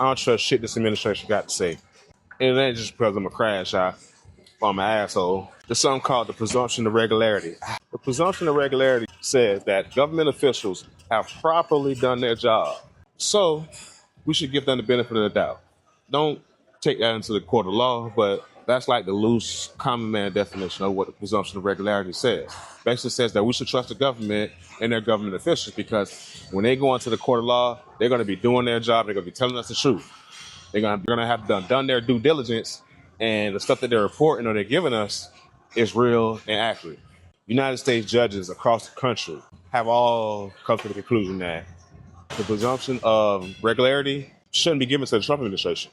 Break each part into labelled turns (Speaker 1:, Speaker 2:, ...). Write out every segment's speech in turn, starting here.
Speaker 1: I don't trust shit this administration got to say. And it ain't just because I'm a crash out or I'm an asshole. There's something called the presumption of regularity. The presumption of regularity says that government officials have properly done their job. So we should give them the benefit of the doubt. Don't take that into the court of law, but that's like the loose common man definition of what the presumption of regularity says. Basically says that we should trust the government and their government officials because when they go into the court of law, they're going to be doing their job. They're going to be telling us the truth. They're going to have done their due diligence, and the stuff that they're reporting or they're giving us is real and accurate. United States judges across the country have all come to the conclusion that the presumption of regularity shouldn't be given to the Trump administration.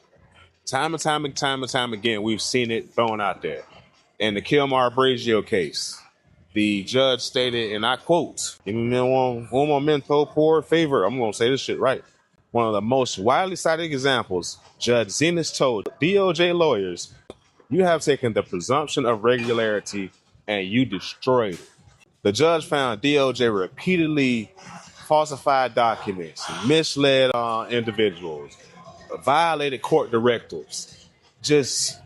Speaker 1: Time and time again, we've seen it thrown out there. In the Kilmar Bragio case, the judge stated, and I quote, "Give me one more mental poor favor." I'm going to say this shit right. One of the most widely cited examples, Judge Zenas told DOJ lawyers, "You have taken the presumption of regularity and you destroyed it." The judge found DOJ repeatedly falsified documents, misled individuals, violated court directives, just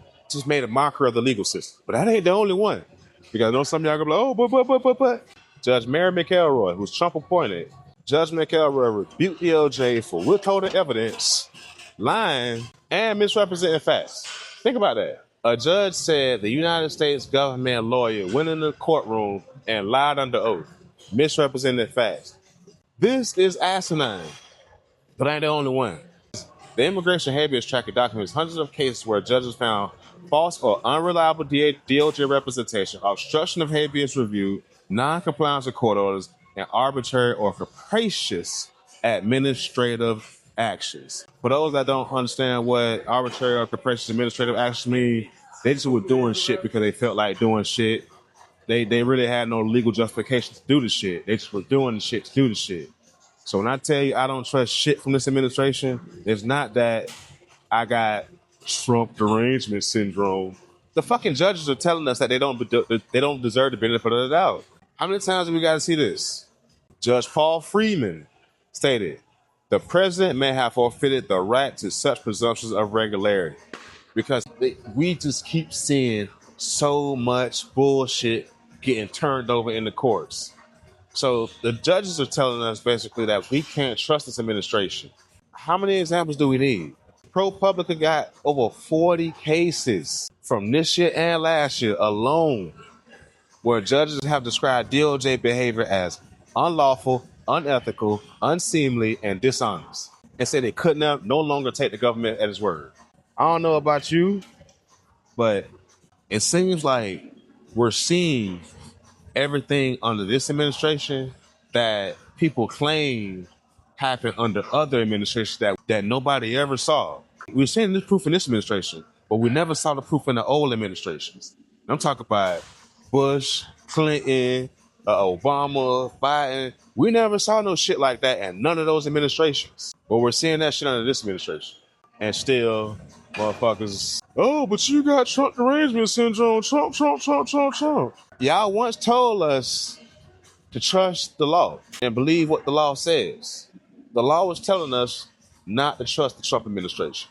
Speaker 1: made a mockery of the legal system. But that ain't the only one. Because I know some of y'all gonna be like, oh, but. Judge Mary McElroy, who's Trump appointed, Judge McElroy rebuked DOJ for withholding evidence, lying, and misrepresenting facts. Think about that. A judge said the United States government lawyer went in the courtroom and lied under oath, misrepresented facts. This is asinine, but I ain't the only one. The immigration habeas tracker documents hundreds of cases where judges found false or unreliable DOJ representation, obstruction of habeas review, non-compliance with court orders, and arbitrary or capricious administrative actions. For those that don't understand what arbitrary or capricious administrative actions mean, they just were doing shit because they felt like doing shit. They really had no legal justification to do the shit. They just were doing the shit to do the shit. So when I tell you I don't trust shit from this administration, it's not that I got Trump derangement syndrome. The fucking judges are telling us that they don't deserve the benefit of the doubt. How many times have we got to see this? Judge Paul Freeman stated, "The president may have forfeited the right to such presumptions of regularity," because we just keep seeing so much bullshit getting turned over in the courts. So the judges are telling us basically that we can't trust this administration. How many examples do we need? ProPublica got over 40 cases from this year and last year alone where judges have described DOJ behavior as unlawful, unethical, unseemly, and dishonest, and said they could no longer take the government at its word. I don't know about you, but it seems like we're seeing everything under this administration that people claim happened under other administrations that nobody ever saw. We're seeing this proof in this administration, but we never saw the proof in the old administrations. I'm talking about Bush, Clinton, Obama, Biden. We never saw no shit like that in none of those administrations. But we're seeing that shit under this administration. And still, motherfuckers, oh, but you got Trump derangement syndrome. Trump. Y'all once told us to trust the law and believe what the law says. The law was telling us not to trust the Trump administration.